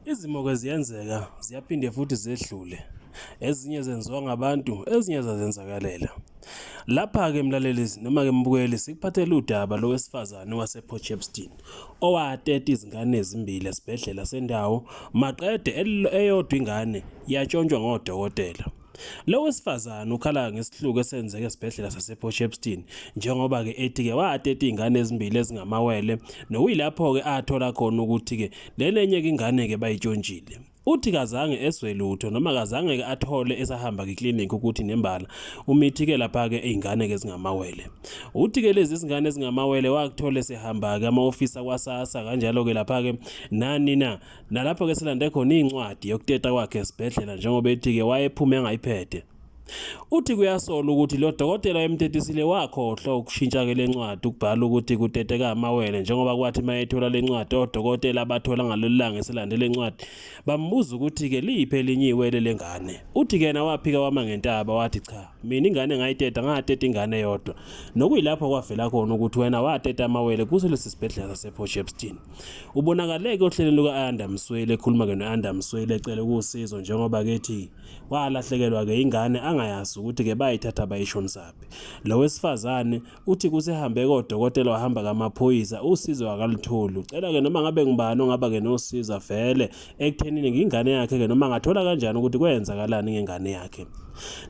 Izimo-ke ziyenzeka, ziyaphinde futhi zedlule. Ezinye zenziwa ngabantu, ezinye zazenzakalela. Lapha-ke mlaleli noma-ke mbukeli sikuphathele udaba lowesifazane wasePortshepstone owateta izingane ezimbili esibhedlela sendawo maqede eyodwa ingane yatshontshwa ngodokotela. Lo wesifazane ukhala ngesihluku esenzeke esibhedlela sasePortshepstone njengoba-ke ethi-ke wateta iy'ngane ezimbili ezingamawele nokuyilapho-ke athola khona ukuthi-ke lenye-ke ingane-ke bayitshontshile. Uthi kazange eswe lutho noma kazange-ke athole esahamba iklinikhi ukuthi nembala umithi-ke lapha-ke iy'ngane-ke ezingamawele. Uthi-ke lezi zingane ezingamawele wakuthola esehamba-ke ama-ofisi akwa-SASSA kanjalo-ke lapha-ke nalapho-ke selande khona iy'ncwadi yokuteta kwakhe esibhedlela njengoba ethi-ke wayephume engayiphethe. Uthi kuyasola ukuthi lo dokotela emtetisile wakhohlwa ukushintsha-ke le ncwadi ukubhala ukuthi kuteteka amawele njengoba kwathi mayethola le ncwadi odokotela abathola ngalolu langa eselande le ncwadi bambuza ukuthi-ke liphe elinye iwele lengane. Uthi-ke yena waphika wama ngentaba wathi cha, mina ingane ngayiteta ngateta ingane yodwa. Nokuyilapho kwavela khona ukuthi wena wateta amawele kuso lesi sibhedlela sasePortshepstone. Ubonakale-ke ohlelweni luka-Ayanda Msweli ekhuluma-ke no-Ayanda Msweli ecele ukusizo njengoba-ke ethi walahlekelwa-ke ingane angayazi ukuthi-ke bayithatha bayishonisaphi. Lo wesifazane uthi kusehambe kodokotela wahamba kamaphoyisa usizo akalutholi. Ucela-ke noma ngabe ngibani ongaba-ke nosiza vele ekuthenini ngingane yakhe-ke noma angathola kanjani ukuthi kwenzakalani ngengane yakhe.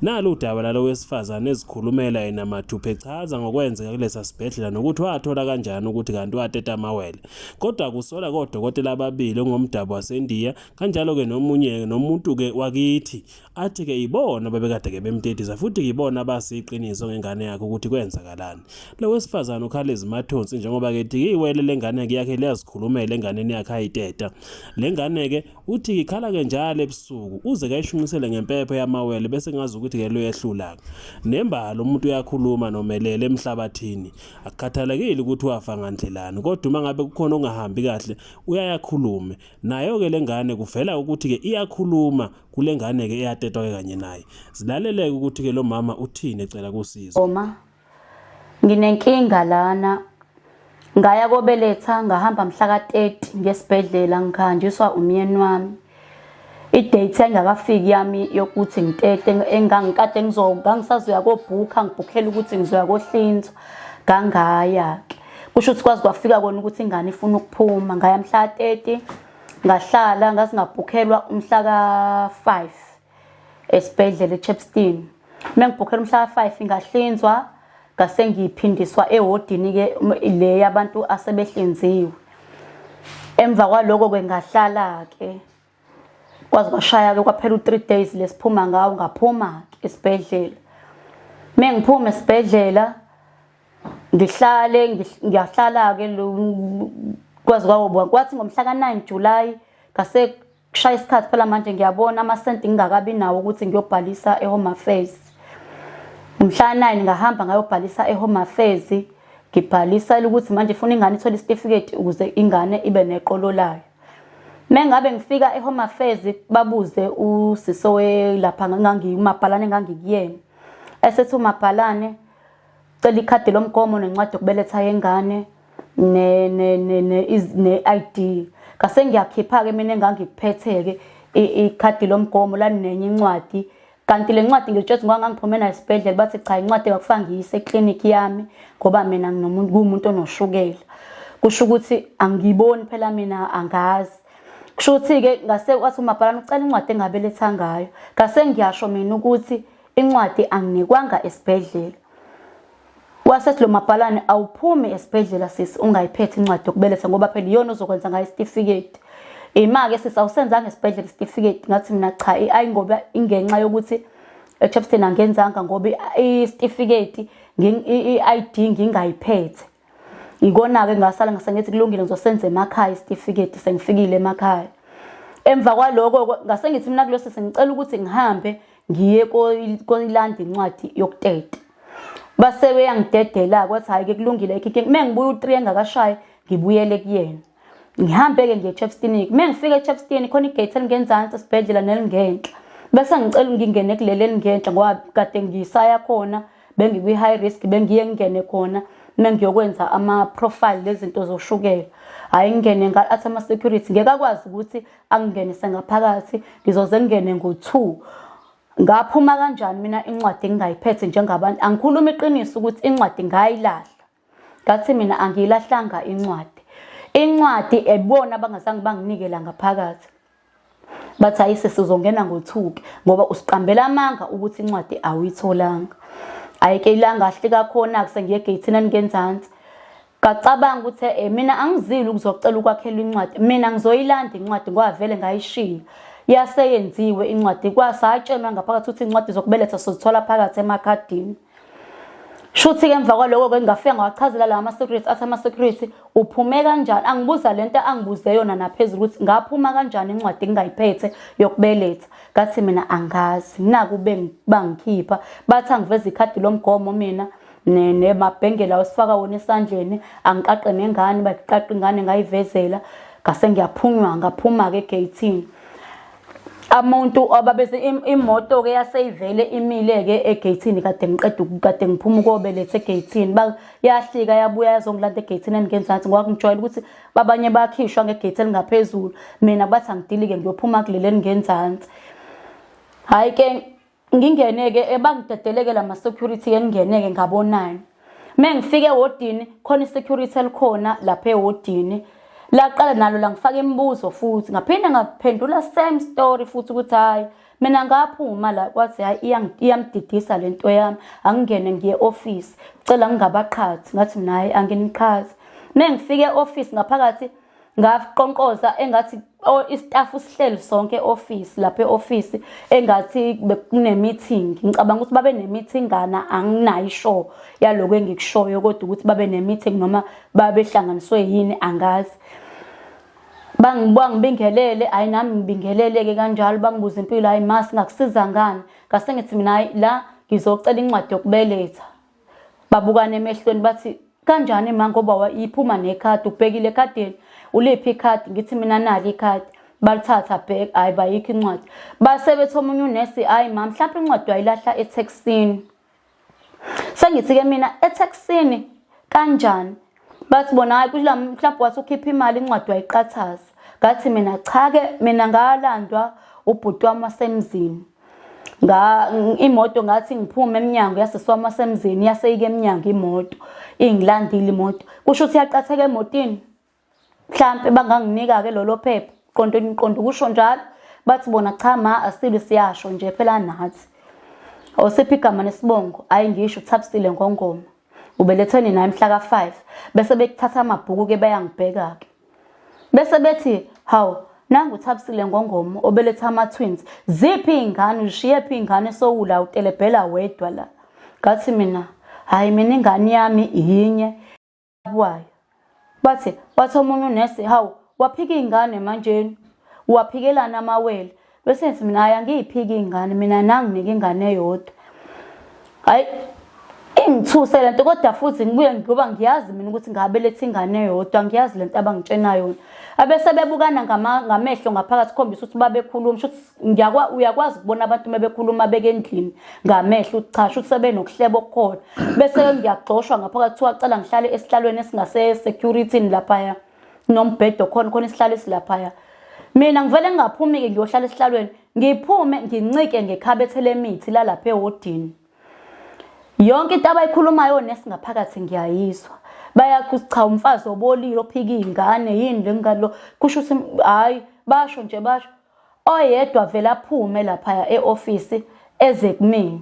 Nalo udaba lalo wesifazane ezikhulumela yena mathupha echaza ngokwenzeka kulesa sibhedlela nokuthi wathola kanjani ukuthi kanti wateta amawele. Kodwa kusola kodokotela ababili ongomdabu waseNdiya kanjalo-ke nomuntu-ke wakithi athi-ke ibona babekade-ke bemtetisa futhi ibona basiqiniso ngengane yakhe ukuthi kwenzakalani. Lo wesifazane ukhala ezimathonsi njengoba-ke ethi iwele lengane yakhe liyazikhulumela enganeni yakhe ayiteta. Le ngane-ke uthi ikhala-ke njalo ebusuku uze kayishunqisele ngempepho yamawele bese ngazi ukuthi-ke lo yehlula. Nembala umuntu uyakhuluma nomelele emhlabathini. Akukhathalekile ukuthi wafa ngandlelani kodwa uma ngabe kukhona ongahambi kahle uyayakhulume. Nayo-ke le ngane kuvela ukuthi-ke iyakhuluma kule ngane-ke eyatetwa-ke kanye naye. Zilaleleke ukuthi-ke lo mama uthini ecela kusizo. Nginenkinga lana ngaya kobeletha ngahamba mhla ka-30 ngesibhedlela ngikhanjiswa umyeni wami. I-date engakafiki yami yokuthi ngitete engangikade ngisazoya kobhukha ngibhukhela ukuthi ngizoya kohlinzwa ngangaya-ke. Kusho ukuthi kwazi kwafika kona ukuthi ingane ifuna ukuphuma. Ngaya mhla ka-30 ngahlala ngazi ngabhukhelwa umhla ka-5 esibhedlela eChepstone. Mengibhukhela umhla ka-5 ngahlinzwa ngase ngiphindiswa ehodini-ke le yabantu asebehlinziwe. Emva kwaloko-ke ngahlala-ke kwazi kwashaya-ke kwaphela u3 days lesiphuma ngawo ngaphuma-ke esibhedlela. Mengiphuma esibhedlela ngiyahlala-ke kwazi kwathi ngomhla ka-9 July ngase kushaya isikhathi phela manje ngiyabona amasenti ngingakabi nawo ukuthi ngiyobhalisa eHome Affairs. Umhla 9 ngahamba ngayobhalisa eHome Affairs ngibhalisa ukuthi manje ufuna ingane ithole isitifiketi ukuze ingane ibe neqolo layo. Mengabe ngifika eHome Affairs babuze usiso lapha ngangimabhalane engangikuyena. Esethi umabhalane cela ikhadi lomgomo nencwadi yokubeletha yengane ne-ID. Ngase ngiyakhipha-ke mina engangikuphethe-ke ikhadi lomgomo lanenye incwadi. Kanti le ncwadi ngilitshela ngangiphume nayo esibhedlela bathi cha incwadi akufanga ngiyise eklinikhi yami ngoba mina ngumuntu onoshukela. Kusho ukuthi angiboni phela mina angazi. Kusho ukuthi-ke ngase kwathi umabhalane ucela incwadi engabeletha ngayo. Ngase ngiyasho mina ukuthi incwadi anginikwanga esibhedlela. Wasethi lo mabhalane awuphumi esibhedlela sisi ungayiphethe incwadi yokubeletha ngoba phela iyona ozokwenza ngayo isitifiketi. Ima-ke sisi awusenzanga esibhedlela isitifiketi. Ngathi mina cha ayi ngoba ingenxa yokuthi eChepstone angenzanga ngoba isitifiketi i-ID ngingayiphethe. Ikona-ke ngasala ngasengithi kulungile ngizosenza emakhaya isitifiketi sengifikile emakhaya. Emva kwaloko ngase ngithi mina kulo sisi ngicela ukuthi ngihambe ngiye koyilanda incwadi yokuteta. Base beyangidedela kwathi hayi ke kulungile ikhike mengibuya u3 engakashayi ngibuyele kuyena. Ngihambe-ke ngiye eChepstone. Mengifika eChepstone khona igate elingenzansi esibhedlela nelingenhla. Bese ngicela ngingene kuleli elingenhla ngoba kade ngisaya khona bengikwi-high risk bengiye ngingene khona mengiyokwenza ama-profile lezinto zoshukela. hayi ngene athi ama-security ngeke akwazi ukuthi angingenise ngaphakathi, ngizoze ngingene ngo-2. Ngaphuma kanjani mina incwadi ngingayiphethe njengabantu? Angikhuluma iqiniso ukuthi incwadi ngayilahla. Ngathi mina angiyilahlanga incwadi. Incwadi ebona abangazange banginikela ngaphakathi. Bathi ayise sizongena ngo-2 ngoba usiqambela amanga ukuthi incwadi awuyitholanga. Ayike ilanga kahle kakhona sengiye egeyithini engenzansi. Ngacabanga ukuthi mina angizili ukuzocela ukwakhela incwadi. Mina ngizoyilanda incwadi ngoba vele ngayishiya. Yaseyenziwe incwadi kwasatshelwa ngaphakathi ukuthi incwadi zokubeletha sizithola phakathi emakhadini. Shuthi ke emva kwaloko ke ngafika ngawachazela la ama-security athi ama-security uphume kanjani? Angibuza lento angibuze yona naphezulu ukuthi ngaphuma kanjani incwadi ngingayiphethe yokubeletha. Ngathi mina angazi, naku bangikhipha bathi angiveze ikhadi lomgomo mina nemabhengela osifaka wona esandleni, angiqaqe nengane, bayiqaqe ingane ngayivezela. Ngase ngiyaphunywa ngaphuma ke egeyithini. Umuntu ababese imoto ke yaseyivele imile ke egeyithini kade ngiphuma ukobeletha egeyithini yahlika yabuya yazongilanda egeyithini engenzansi ngoba ngijwayele ukuthi babanye bakhishwa ngegeyithini elingaphezulu, mina bathi angidili ke ngiyophuma kuleli engenzansi. Hayi ke ngingene ke bangidedeleke la ma-security ke ngingene ke ngabonani. Mengifike ewodini khona i-security elikhona lapha ewodini. Laqala nalo la ngifaka imibuzo futhi ngaphinde ngaphendula same story futhi ukuthi hayi mina ngaphuma la kwathi hayi iyamdidisa lento yami angingene ngiye office ucela ngingabaqhathi. Ngathi mina hayi anginiqhathi. Mengifike office ngaphakathi ngaqonqoza engathi istaff sihleli sonke office lapha eoffice engathi bekune meeting. Ngicabanga ukuthi babe ne meeting ngana anginayo ishow yaloko engikushoyo kodwa ukuthi babe ne meeting noma babehlanganiswe yini angazi. Bangibingelele hayi nami ngibingeleleke kanjalo bangibuza impilo hayi masi ngakusiza ngani. Ngase ngithi mina hayi la ngizocela incwadi yokubeletha. Babukane emehlweni bathi kanjani ma ngoba iphuma nekhadi ubhekile ekhadini uliphi ikhadi? Ngithi mina nali ikhadi. Balithatha bhek hayi bayikho incwadi. Base bethi omunye unesi hayi ma mhlawumbe incwadi wayilahla etaxini. Sengithi ke mina etaxini kanjani? Bathi bona hayi kula mhlawumbe wathi ukhipha imali incwadi wayiqathaza. Ngathi mina cha ke mina ngalandwa ubhuti wami wasemzini. Imoto ngathi ngiphume eminyango yaseswami wasemzini yaseyike eminyango imoto ingilandile imoto. Kusho ukuthi yaqatheka emotini. Mhlawumbe banganginika ke lolo phepha qondo kusho njalo. Bathi bona cha ma asile siyasho nje phela nathi. Osiphi igama nesibongo? Hayi ngisho uThabisile Ngongoma. Ubeletheni naye mhla ka5 bese bekuthatha amabhuku ke bayangibheka ke. Bese bethi hawu nangu uThabisile Ngongoma obeletha ama-twins. Ziphi ingane ushiye phi ingane sowula utelebhela wedwa la? Ngathi mina hayi mina ingane yami yinye abwayo. Bathi omunye unesi hawu waphika ingane manje waphikelana amawele. Bese ngithi mina hayi angiyiphika ingane mina nanginike ingane eyodwa. Hayi ingithuse lento kodwa futhi ngibuye ngoba ngiyazi mina ukuthi ngabeletha ingane eyodwa ngiyazi lento abangitshena yona. Abese bebukana ngamehlo ngaphakathi khombisa ukuthi babekhuluma ukuthi uyakwazi ukubona abantu bebekhuluma beke endlini ngamehlo uthi cha ukuthi sebenokuhleba okukhona. Bese ngiyagxoshwa ngaphakathi wacela ngihlale esihlalweni esingase security lapha nombhedo khona isihlalo esilapha. Mina ngivele ngingaphumi ke ngiyohlala esihlalweni ngiphume ngincike ngekhabethe lemithi la lapha ewodini. Yonke into abayikhulumayo nesingaphakathi ngiyayizwa. Bayakuthi cha umfazi obolile ophika ingane yini lengalo kusho ukuthi hayi basho nje basho oyedwa vele aphume lapha eoffice eze kumina.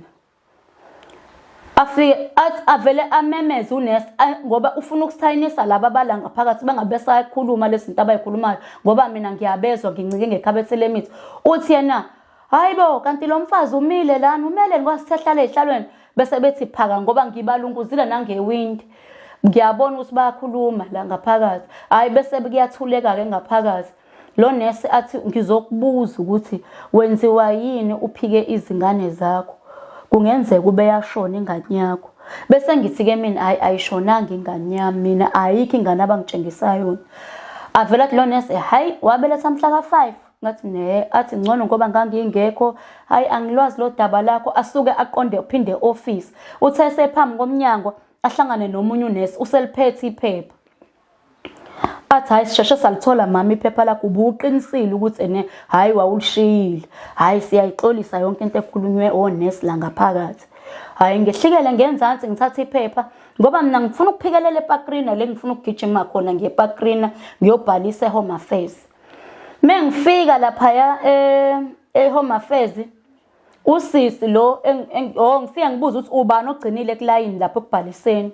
Afike athi avele amemeze unesi ngoba ufuna ukusayinisa laba abala ngaphakathi bangabe sayikhuluma lezi zinto abayikhulumayo ngoba mina ngiyabezwa ngincike ngekhabethe lemithi. Uthi yena hayibo kanti lo mfazi umile lana umele ngwasithahlala ezihlalweni. Bese bethi phaka ngoba ngibalunguzile nangewindi. Ngiyabona ukuthi bayakhuluma la ngaphakathi. Hayi bese kuyathuleka ke ngaphakathi. Lo nesi athi ngizokubuza ukuthi wenziwa yini uphike izingane zakho. Kungenzeka ube yashona ingane yakho. Bese ngithi ke mina hayi ayishonanga ingane yami mina ayikho ingane abangitshengisayo yona. Avela lo nesi hayi wabeletha mhla ka5. Ngathi ne athi ngcono ngoba ngangingekho hayi angilwazi lo daba lakho asuke aqonde uphinde office. Uthe sephambi komnyango ahlangane nomunye unesi useliphethe iphepha. athi hayi sisheshe salithola mama iphepha lakho ubuqinisile ukuthi ene hayi wawulishiyile, hayi siyayixolisa yonke into ekhulunywe onesi la ngaphakathi. Hayi ngehlikele ngenzansi ngithatha iphepha ngoba mina ngifuna ukuphikelela ePakrina le ngifuna ukugijima khona ngePakrina ngiyobhalisa eHome Affairs. Mengifika lapha eHome Affairs usisi lo ngifika ngibuza ukuthi ubani ogcinile kulayini lapho ekubhaliseni.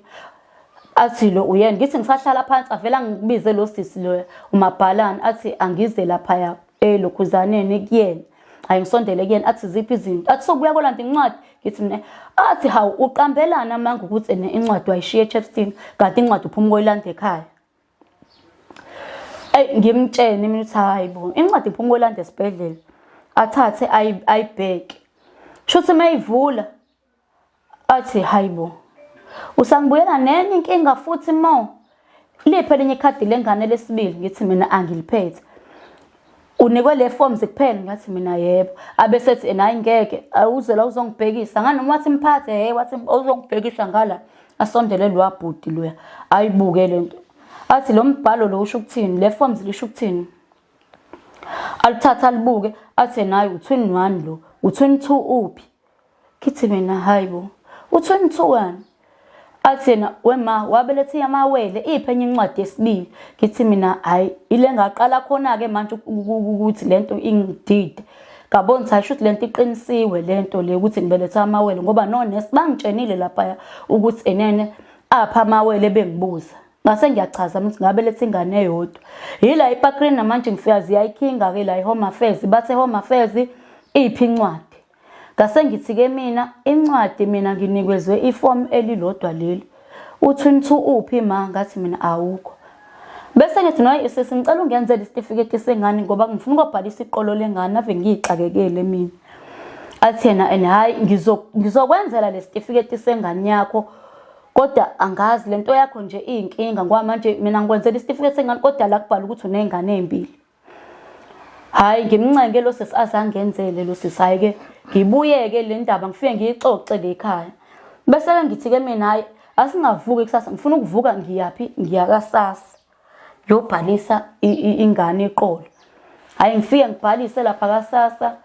Athi lo uyena ngithi ngisahlala phansi avela ngibize lo sisi lo uMabhalane athi angize lapha lokhuzaneni kuyena. Hayi ngisondele kuyena athi ziphi izinto athi sokubuya kolanda incwadi ngithi mina athi hawu uqambelana manje ukuthi incwadi wayishiye eChepstein kanti incwadi uphuma koyilanda ekhaya. Ngimtshene mina uthi hayibo incwadi iphuma koyilanda esibhedlela athathe ayibheke shuthi mayivula athi hayibo usangibuyela nenye inkinga futhi mo liphe lenye ikhadi lengane lesibili ngithi mina angiliphethe unikwe le forms kuphela ngathi mina yebo abesethi nayi ngeke awuze la uzongibhekisa nganoma wathi mphathe wathi uzongibhekisa ngala asondele lwabhudi loya ayibuke lento athi lo mbhalo lo usho ukuthini le forms lisho ukuthini alithatha alibuke athi nayi u21 lo u22 uphi kithi mina hayibo u22 athi yena wema wabelethe amawele iphenye incwadi yesibili ngithi mina hayi ile ngaqala khona ke manje ukuthi lento ingidide ngabona ukuthi ayisho ukuthi lento iqinisiwe lento le ukuthi ngibelethe amawele ngoba nonesi bangitshenile lapha ukuthi enene apha amawele bengibuza ngase ngiyachaza ukuthi ngabelethe ingane eyodwa yila iPakrina manje ngifika ziyayikhinga ke la eHome Affairs bathe eHome Affairs iphi incwadi ngase ngithi ke mina incwadi mina nginikezwe iform elilodwa leli u22 uphi ma ngathi mina awukho bese ngithi no sesingicela ungenzele isitifiketi sengane ngoba ngifuna ukubhalisa iqolo lengane ave ngixakekele mina athi yena hayi ngizokwenzela le sitifiketi sengane yakho kodwa angazi lento yakho nje iyinkinga ngoba manje mina ngikwenzela isitifiketi sengane kodwa la kubhala ukuthi unengane ezimbili. Hayi ngimncenge lo sesazangenzele lo sisayi ke ngibuyeke le ndaba ngifike ngiyixoxe le ekhaya bese ke ngithi ke mina hayi asingavuki kusasa ngifuna ukuvuka ngiyapi ngiyakasasa ngiyobhalisa ingane eqolo. Hayi ngifike ngibhalise lapha kasasa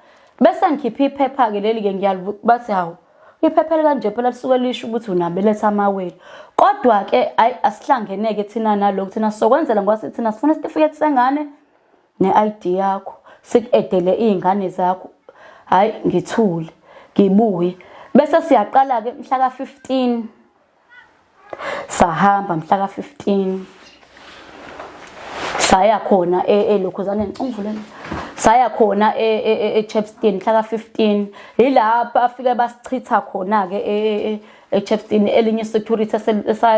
bese ngikhipha iphepha ke leli ke bathi hawu iphepha kanje phela lisuke lisho ukuthi unabeletha amawele kodwa ke ayi asihlangeneke thina nalokho thina sokwenzela ngoba sithi thina sifuna isitifiketi sengane ne-ID yakho sikuedele izingane zakho. Hayi ngithule ngibuye bese siyaqala ke mhla ka15 sahamba mhla ka15 saya khona elokhuzaneni ungivuleni saya khona eChepstein mhla ka15 yilapha afike basichitha khona ke eChepstein elinye security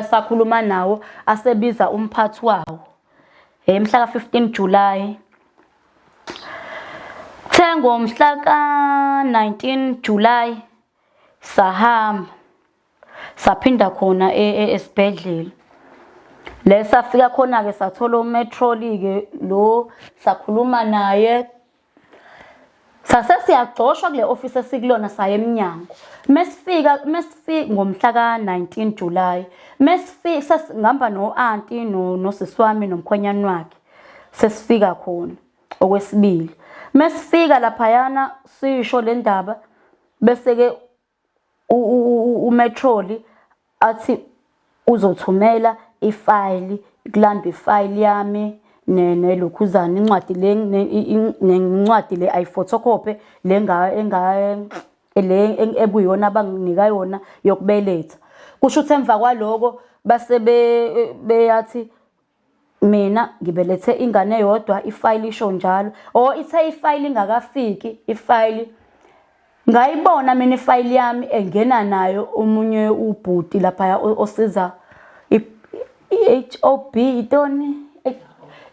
sakhuluma nawo asebiza umphathi wawo mhla ka15 July Thengo mhla ka19 July sahamba saphinda khona esibhedlela lesafika khona ke sathola umetroli ke lo sakhuluma naye sase siyaxoshwa kule office esikulona saye eminyango mesifika ngomhla ka19 July mesifika sesingamba noanti nosiswami nomkhwenyana wakhe sesifika khona okwesibili mesifika lapha yana sisho le ndaba bese ke umetroli athi uzothumela ifile kulandwe ifile yami nelokhuzana incwadi le nencwadi le ayifotocopy le ebuyona abanginika yona yokubeletha kusho ukuthi emva kwaloko base beyathi mina ngibelethe ingane eyodwa ifile isho njalo ithe ifile ingakafiki ifile ngayibona mina ifile yami engena nayo umunye ubhuti lapha osiza iHOB itoni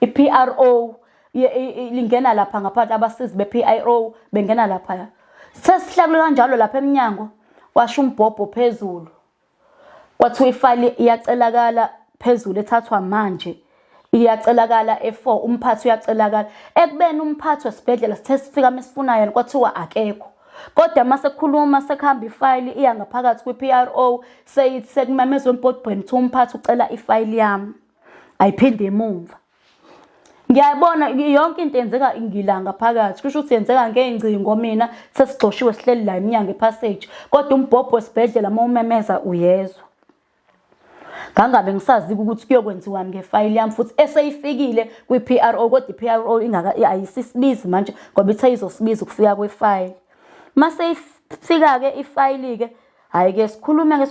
iPRO lingena lapha ngaphandle abasizi bePRO bengena lapha sesihlakule kanjalo lapha eminyango washo umbhobho phezulu kwathi ifile iyacelakala phezulu ethathwa manje iyacelakala e4 umphathi uyacelakala ekubeni umphathi wesibhedlela sithe sifika mesifuna yena kwathiwa akekho kodwa mase khuluma sekuhamba ifile iya ngaphakathi kwePRO seyithi sekumamezwe empodbweni umphathi ucela ifile yami ayiphinde emuva Ngiyayibona yonke into yenzeka ngilanga phakathi. Kusho ukuthi yenzeka ngey'ngcingo mina sesigxoshiwe sihleli la iminyango epassage. Kodwa umbhobho wesibhedlela uma umemeza uyezwa. Ngangabe ngisazi ukuthi kuyokwenziwani ngefayili yami futhi eseyifikile kwi-PRO kodwa i-PRO ayisisibizi manje ngoba ithe izosibiza ukufika kwefayili. Mase ifika-ke ifayili-ke hayi-ke sikhulume.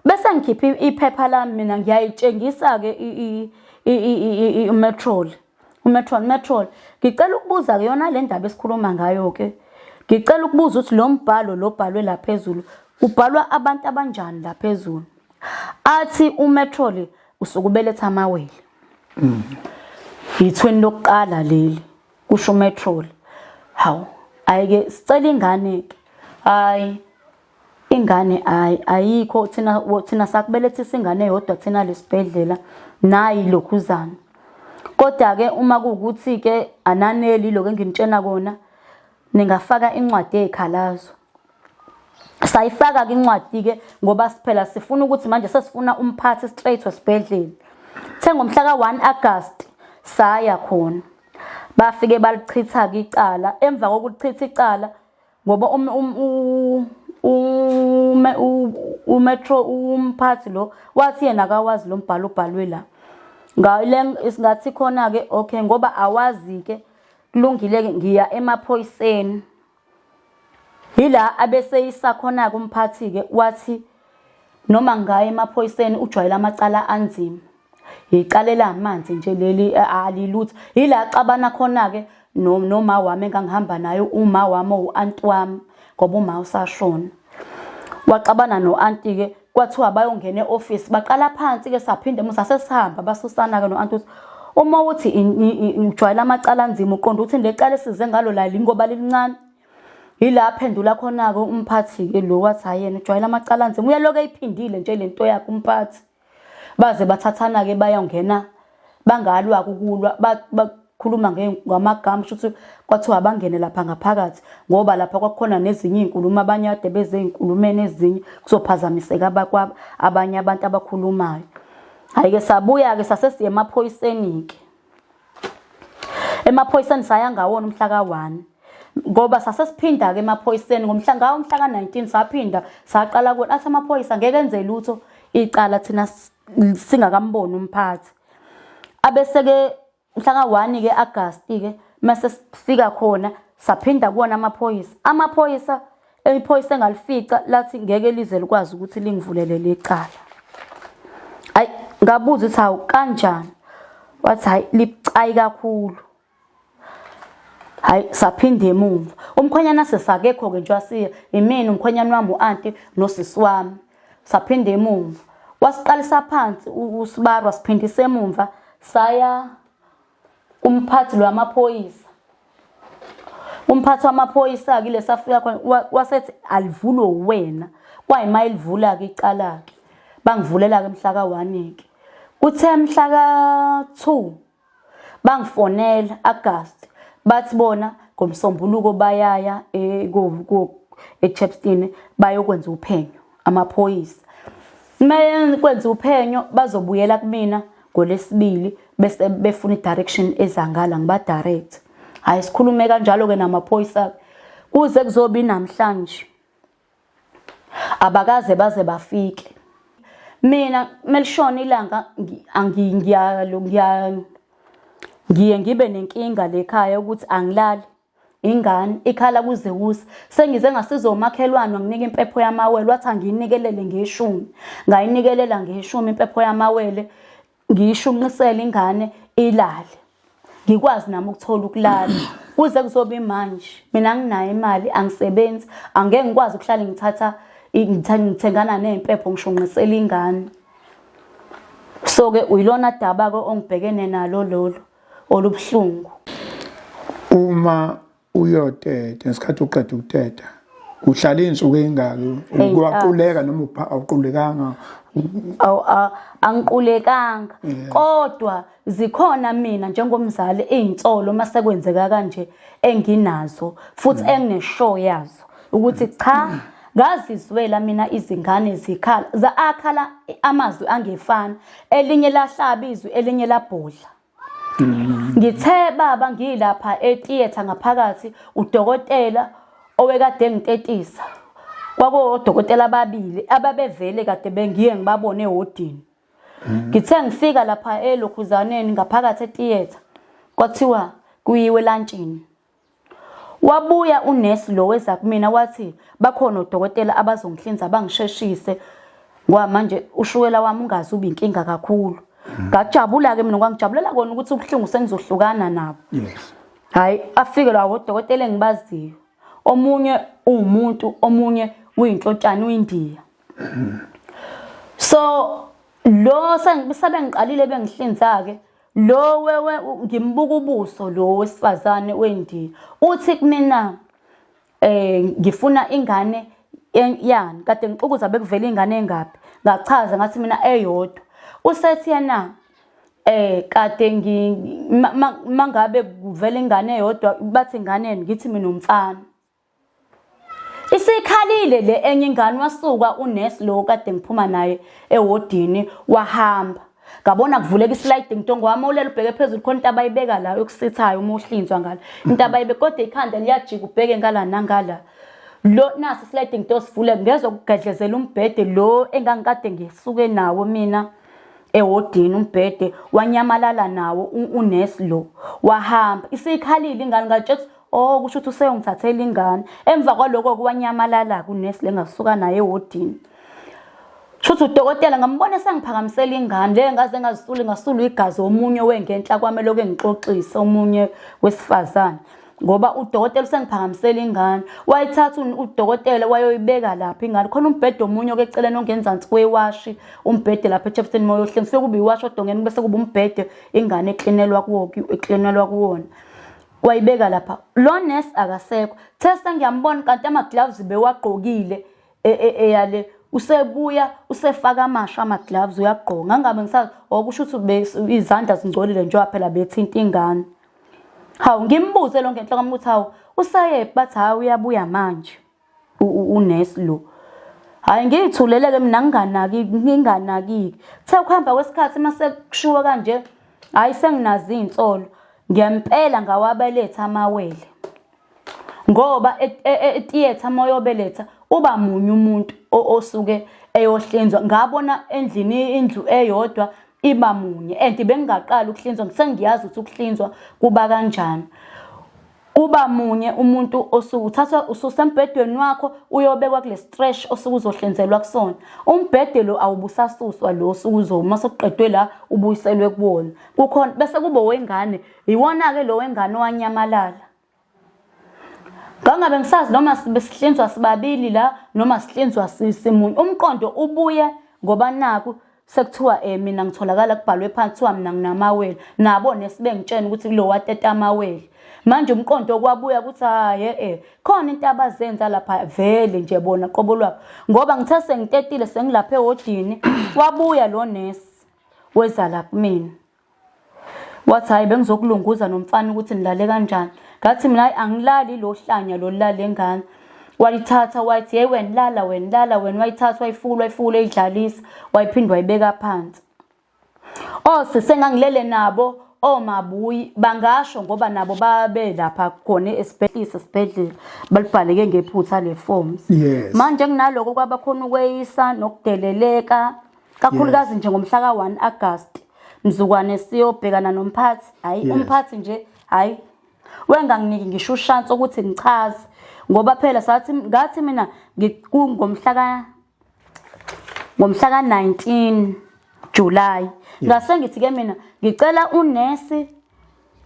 Bese ngikhipha iphepha lami mina ngiyayitshengisa-ke uMetrol. Ngicela ukubuza-ke yona le ndaba esikhuluma ngayo-ke. Ngicela ukubuza ukuthi lo mbhalo lo bhalwe la phezulu ubhalwa abantu abanjani la phezulu. Athi uMetrol usukubeletha amawele. Yithweni lokuqala leli kusho uMetrol. Hawu ayike sicela ingane-ke. Hayi ingane ayikho thina sakubelethisa ingane eyodwa thina lesibhedlela nayi lokhuzana. Kodwa-ke uma kuwukuthi-ke ananeli lokho enginitshena kona ningafaka incwadi yezikhalazo. Sayifaka-ke incwadi-ke ngoba siphela sifuna ukuthi manje sesifuna umphathi straight wesibhedlela. Ngomhla ka-1 August saya khona. Bafike balichitha-ke icala. Emva kokulichitha icala ngoba umphathi lo wathi yena akawazi lo mbhalo ubhalwe la. Singathi khona-ke okay ngoba awazi-ke kulungile-ke ngiya emaphoyiseni. Yila abeseyisa khona-ke umphathi-ke wathi noma ngaya emaphoyiseni ujwayele amacala anzima. Yiqalela amanzi nje leli alilutho. Yila axabana khona-ke noma wami engangihamba nayo uma wami u-anti wami ngoba uma usashona. Waxabana no-anti-ke kwathiwa bayongena e-office baqala phansi-ke saphinde musa sesihamba basusana-ke no-anti uthi uma uthi ujwayele amacala anzima uqonda ukuthi le cala esize ngalo la lingoba lilincane. Yila phendula khona-ke umphathi-ke lo wathi hayena ujwayele amacala anzima uyaloku eyiphindile nje lento yakhe umphathi. Baze bathathana-ke bayongena bangalwa kukulwa bakhuluma ngamagama ukuthi kwathiwa bangene lapha ngaphakathi ngoba lapha kwakukhona nezinye izinkulumo abanye ade beze ey'nkulumeni ezinye kuzophazamiseka abanye abantu abakhulumayo. Hayi-ke sabuya-ke sasesiya emaphoyiseni-ke. Emaphoyiseni saya ngawona umhla ka-1 ngoba sasesiphinda-ke emaphoyiseni umhla ka-19 saphinda saqala kona athi amaphoyisa ngeke enze lutho icala thina singakamboni umphathi. Abese-ke mhla ka-1-ke August-ke mase sifika khona saphinda kuwona amaphoyisa iphoyisa engalifica lathi ngeke lize likwazi ukuthi lingivulele lecala. Hayi ngabuza ukuthi hawu kanjani. Wathi hayi libucayi kakhulu. Hayi saphinda emuva. Umkhwenyana sesakekho-ke nje wasiya imina umkhwenyana wami u-anti nosisi wami. Saphinda emuva. Wasiqalisa phansi uSibari wasiphindisa emuva saya umphathi lwamaphoyisa. Umphathi wamaphoyisa-ke ile safika khona wasethi alivulwe wena. Kwayima ilivula-ke icala-ke. Bangivulela-ke mhla ka-1-ke. Kuthe mhla ka-2 bangifonela August. Bathi bona ngomsombuluko bayaya eChepstone bayokwenza uphenyo amaphoyisa. Uma kwenza uphenyo bazobuyela kumina ngoLwesibili bese befuna i-direction ezangala ngiba-direct. Hayi sikhulume kanjalo-ke namaphoyisa kuze kuzoba namhlanje abakaze baze bafike. Mina melishona ilanga ngiye ngibe nenkinga lekhaya ukuthi angilali ingane ikhala kuze kusa sengize ngasiza umakhelwane wanginika impepho yamawele wathi angiyinikelele nge10 ngayinikelela nge10 impepho yamawele ngiyishunqisela ingane ilale ngikwazi nami ukuthola ukulala kuze kuzoba manje mina nginayo imali angisebenzi angeke ngikwazi ukuhlala ngithengana nezimpepho ngishunqisela ingane. So-ke uyilona daba-ke ongibhekene nalo lolo olubuhlungu. Uma uyoteta ngesikhathi uqeda ukuteta uhlala insuku ezingaki ukwaquleka noma awuqulekanga? Angiqulekanga kodwa zikhona mina njengomzali izinsolo mase kwenzeka kanje enginazo futhi engineshow yazo ukuthi cha ngazizwela mina izingane zikhala akhala amazwi angefana elinye lahlaba izwi elinye labhodla Ngithe baba ngilapha etheater ngaphakathi udokotela owekade ngitetisa. Kwakuwodokotela ababili ababevele kade bengiye ngibabone ehodini. Ngithe ngifika lapha elokhuzaneni ngaphakathi etheater. Kwathiwa kuyiwe lunchini. Wabuya unesi lo weza kumina wathi bakhona odokotela abazongihlinza bangisheshise ngoba manje ushukela wami ungazuba inkinga kakhulu. Ngajabula ke mina ngijabulela kona ukuthi ubuhlungu sengizohlukana nabo. Yes. Hayi afike lawo odokotela engibaziyo. Omunye umuntu, omunye uyinhlotshana uyiNdiya. So lo sengisabe ngiqalile bengihlinza ke lo wewe ngimbuka ubuso lo wesifazane weNdiya. Uthi kumina ngifuna ingane yani kade ngixukuza bekuvela ingane engaphi. Ngachaza ngathi mina eyodwa. Usethi yena kade mangabe kuvela ingane eyodwa bathi inganeni ngithi mina umfana. Isikhalile le enye ingane wasuka unesi lo kade ngiphuma naye ehodini wahamba. Ngabona kuvuleka isliding ntongo wami ulela ubheke phezulu khona into abayibeka la yokusithayo uma uhlinzwa ngala. Into abayibe kodwa ikhanda liyajika ubheke ngala nangala. Lo nasi sliding door sivule ngezwe ukugedlezela umbhede lo engangikade ngisuke nawo mina ehodini umbhede wanyamalala nawo unesi lo wahamba. Isikhalile ingane ngatshela kusho ukuthi useyongithathela ingane. Emva kwaloko kwanyamalala kunesi lengasuka naye ehodini. Shuthi udokotela ngambona sengiphakamisela ingane le ngaze ngasulu igazi omunye wengenhla kwami lokho engixoxisa omunye wesifazane ngoba udokotela sengiphakamisela ingane wayithatha udokotela wayoyibeka lapha ingane khona umbhede omunye okeceleni ongenzansi kwewashi umbhede lapha eChepton moyohlengise kuba iwashi odongeni bese kuba umbhede ingane eklinelwa kuwona wayibeka lapha lo nurse akasekho testa ngiyambona kanti ama gloves bewagqokile eyale usebuya usefaka amasha ama gloves uyagqoka ngangabe ngisazi okusho ukuthi izandla zingcolile nje waphela bethinta ingane. Hawu ngimbuze lonke enhloko ami ukuthi hawu usayephi bathi hayi uyabuya manje unesi lo. Hayi ngiyithuleleke mina nginganaki the ukuhamba kwesikhathi mase kushiwo kanje hayi senginazi insolo ngiyempela ngawabeletha amawele ngoba etheater moyobeletha uba munye umuntu osuke eyohlinzwa ngabona endlini indlu eyodwa iba munye and bengaqala ukuhlinzwa ngisengiyazi ukuthi ukuhlinzwa kuba kanjani. Uba munye umuntu osuke uthathwa ususembhedweni wakho uyobekwa kule stretch osuke uzohlinzelwa kusona. Umbhede lo awubusasuswa lo osuke uzoma sokuqedwe la ubuyiselwe kuwona. Kukhona bese kuba wengane iwona ke lo wengane owanyamalala. Ngangabe ngisazi noma besihlinzwa sibabili la noma sihlinzwa simunye umqondo ubuye ngoba naku sekuthiwa mina ngitholakala kubhalwe phansi thiwa mina nginamawele nabo nesibengitshena ukuthi kulo wateta amawele. Manje umqondo kwabuya ukuthi haye khona into abazenza lapha vele nje bona qobo lwabo ngoba ngithe sengitetile sengilapha ehodini wabuya lo nurse weza la kumina wathi hayi bengizokulunguza nomfana ukuthi nilale kanjani. Ngathi mina hayi angilali lo hlanya lo lale ngane. Walithatha wathi hey wena wayithatha wayifula idlalisa wayiphindwa wayibeka phansi. Sengangilele nabo omabuyi bangasho ngoba nabo babe lapha khona esibhedlela balibhaleke ngephutha le forms. Yes. Manje nginaloko kwaba khona ukweyisa nokudeleleka kakhulukazi nje ngomhla ka1 August mzukwane siyobhekana nomphathi hayi umphathi nje hayi wenganginiki ngisho chance ukuthi ngichaze ngoba phela sathi ngathi mina ngomhla ka 19 July ngase ngithi ke mina ngicela unesi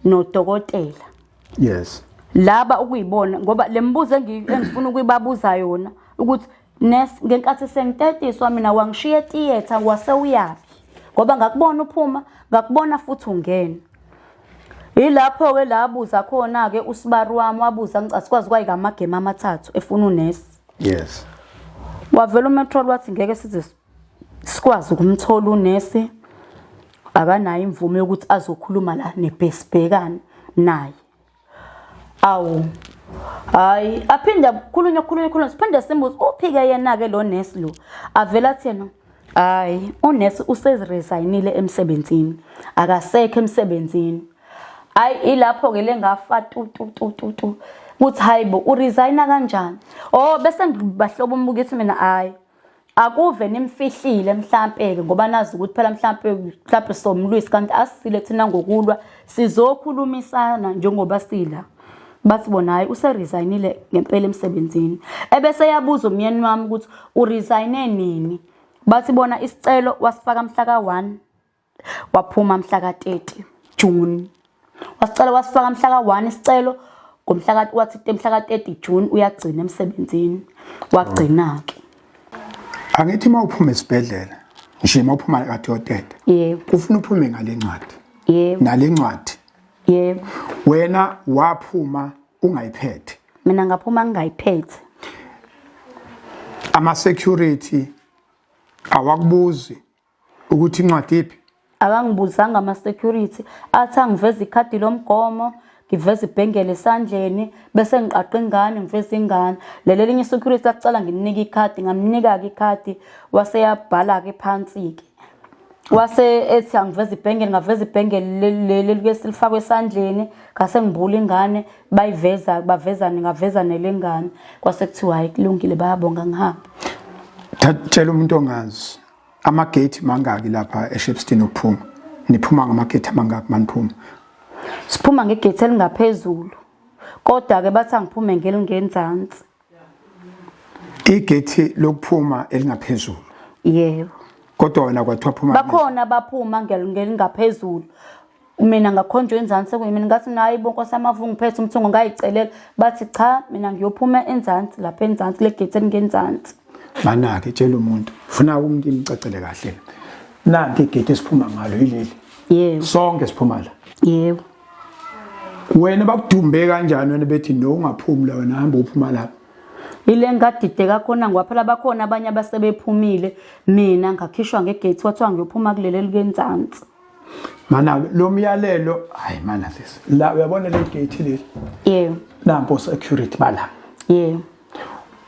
nodokotela. Yes. Laba ukuyibona ngoba lembuzo engifuna ukuyibabuza yona ukuthi nesi ngenkathi sengitetiswa mina wangishiya etheater wase uyapi ngoba ngakubona uphuma ngakubona futhi ungena. Ilapho ke labuza khona ke usibaru wami wabuza ngicasikwazi kwayika amagame amathathu efuna unesi. Yes. Wavela uMetrol wathi ngeke size sikwazi ukumthola unesi akanayo imvume yokuthi azokhuluma la nebhesibhekani naye. Awu hayi aphinda khulunywa siphinde simbuze uphike yena ke lo nesi lo avela thena hayi unesi useziresignile emsebenzini akasekho emsebenzini hayi ilapho ke lengafa tu kuthi hayibo uresigna kanjani bese ngibahlobo umbukithi mina hayi akuve nimfihlile mhlambe ke ngoba nazi ukuthi phela mhlambe somlwisi kanti asisile thina ngokulwa sizokhulumisana njengoba sila bathi bona hayi useresignile ngempela emsebenzini ebese yabuza umyeni wami ukuthi uresigne nini bathi bona isicelo wasifaka mhla ka1 waphuma mhla ka30 June wasifaka mhla ka1 isicelo ngomhla wathi mhla ka30 June uyagcina emsebenzini wagcina ke angithi mawuphuma esibhedlela nje mawuphuma kadokotela yebo ufuna uphume ngale ncwadi yebo nale ncwadi yebo wena waphuma ungayiphethe mina ngaphuma ngingayiphethe ama security awakubuzi ukuthi incwadi iphi akangibuzanga ama security athi angiveza ikhadi lomgomo ngiveza ibhengele esandleni bese ngiqaqa ingane ngiveza ingane lelinye security acala nginika ikhadi ngamnika ke ikhadi wase yabhala ke phansi ke wase ethi angiveza ibhengele ngaveza ibhengele leli ke silifakwe esandleni ngase ngibula ingane bavezane ngaveza nelengane kwase kuthiwa hayi kulungile bayabonga ngihamba tshela umuntu ongazi ama-gate mangaki lapha eShepstone ukuphuma niphuma ngama-gate amangaki maniphuma siphuma ngegate elingaphezulu kodwa ke bathi angiphume ngenzansi igate lokuphuma elingaphezulu yebo kodwa wena kwathiwa phuma bakhona baphuma ngelingaphezulu mina ngakhonjwa enzansi kuyimina ngathi nayi bonke samavungu phethe umthungo ngayicelela bathi cha mina ngiyophuma enzansi lapha enzansi legate elingenzansi mana-ke tshela umuntu ufuna umuntu imcacele kahle nanti igate esiphuma ngalo yileli yebo sonke siphuma la yebo wena bakudumbe kanjani wena bethi no ungaphumi la wena hamba uphuma lapha ile ngadide kakhona ngoba phela bakhona abanye abasebephumile mina ngakhishwa ngegate wathiwa ngiyophuma kuleli likenzansi mana lo myalelo hayi mana sisi la uyabona le gate leli yebo nampo security bala yebo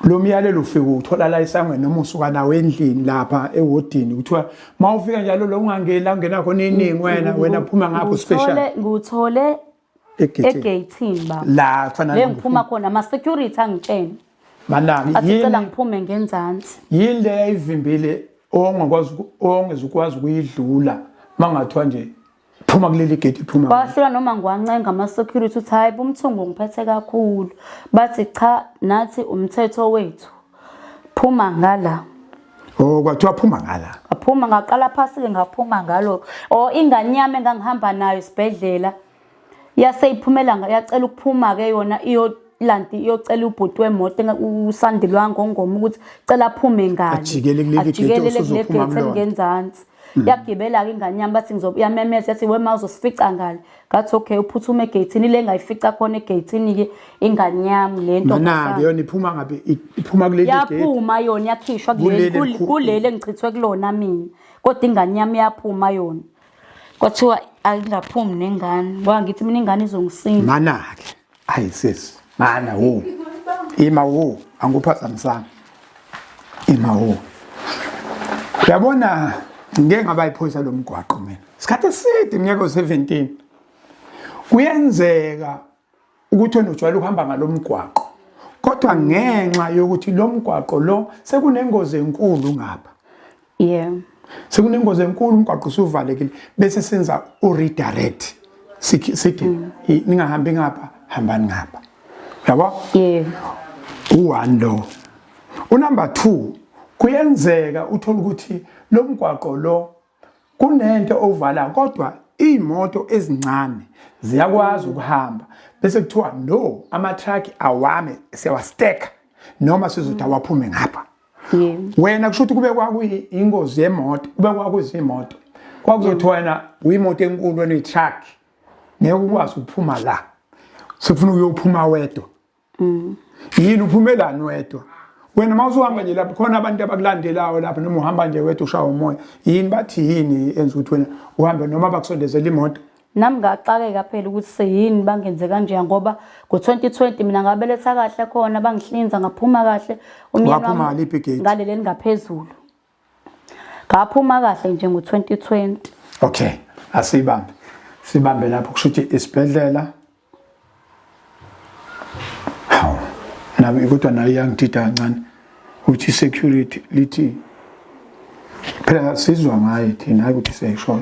lo myalelo ufike uthola la isangweni noma usuka nawe endlini lapha ewodini kuthiwa mawufika njalo lo ungangeni la ungena khona iningi wena phuma ngapho special nguthole egatini baba la kufana le ngiphuma khona ama security angitshela manami acela ngiphume ngenzansi yini le yayivimbile ongezukwazi ukuyidlula mangathiwa nje phuma kuleli gate iphuma bahlula noma ngiwancenga ama security uthi hayi umthungo ngiphethe kakhulu bathi cha nathi umthetho wethu phuma ngala kwathiwa phuma ngala aphuma ngaqala phasi ke ngaphuma ngalo ingane yami engangihamba nayo isibhedlela yaseyiphumela yacela ukuphuma ke yona iyocela ubhuti wemoto usandilwa ngongoma ukuthi cela aphume ngale ajikele kuleli gate elingenzansi yagibela ke ingane yami bathi ngizobuyamemeza yathi wema uzosifica ngale ngathi okay uphuthume egatini le ngayifica khona egatini ke ingane yami lento mana yona iphuma ngabe iphuma kuleli gate yaphuma yona yakhishwa kuleli engichithwe kulona mina kodwa ingane yami yaphuma yona kwathiwa alingaphumi nengane ngoba ngithi mina ingane izongisinda mana ke hayi sisi mana ima anguphazamisanga ima uyabona ngeke ngaba iphoyisa lomgwaqo mina isikhathi eside iminyaka 17 kuyenzeka ukuthi wena ujwayele ukuhamba ngalomgwaqo kodwa ngenxa yokuthi lo mgwaqo lo sekunengozi enkulu ngapha yeah sekunengozi enkulu umgwaqo usuvalekile bese senza uredirect sithi ningahambi ngapha hambani ngapha yabo yeah u1 lo unumber 2 kuyenzeka uthola ukuthi lo mgwaqo lo kunento ovala kodwa imoto ezincane ziyakwazi ukuhamba bese kuthiwa no ama truck awame siyawastack noma sizothi awaphume ngapha wena kusho ukuthi kube kwakuyingozi yemoto kube kwakuzimoto kwakuzothiwa wena uyimoto enkulu wena i-truck ngeke ukwazi ukuphuma la sefuna uyophuma wedwa yini uphumelani wedwa wena mawusuhamba nje lapha khona abantu abakulandelayo lapha noma uhamba nje wedwa ushaya umoya yini bathi yini enza ukuthi wena uhambe noma bakusondezela imoto nami ngaqakeka phela ukuthi seyini bangenze kanje ngoba ngo2020 mina ngabeletha kahle khona bangihlinza ngaphuma kahle umyeni wami ngaleli lingaphezulu ngaphuma kahle nje ngo2020 okay asibambe sibambe lapho kusho ukuthi isibhedlela hawu nami kodwa nayo iyangidida kancane ukuthi security lithi phela sizwa ngayo thina hayi ukuthi siyayishola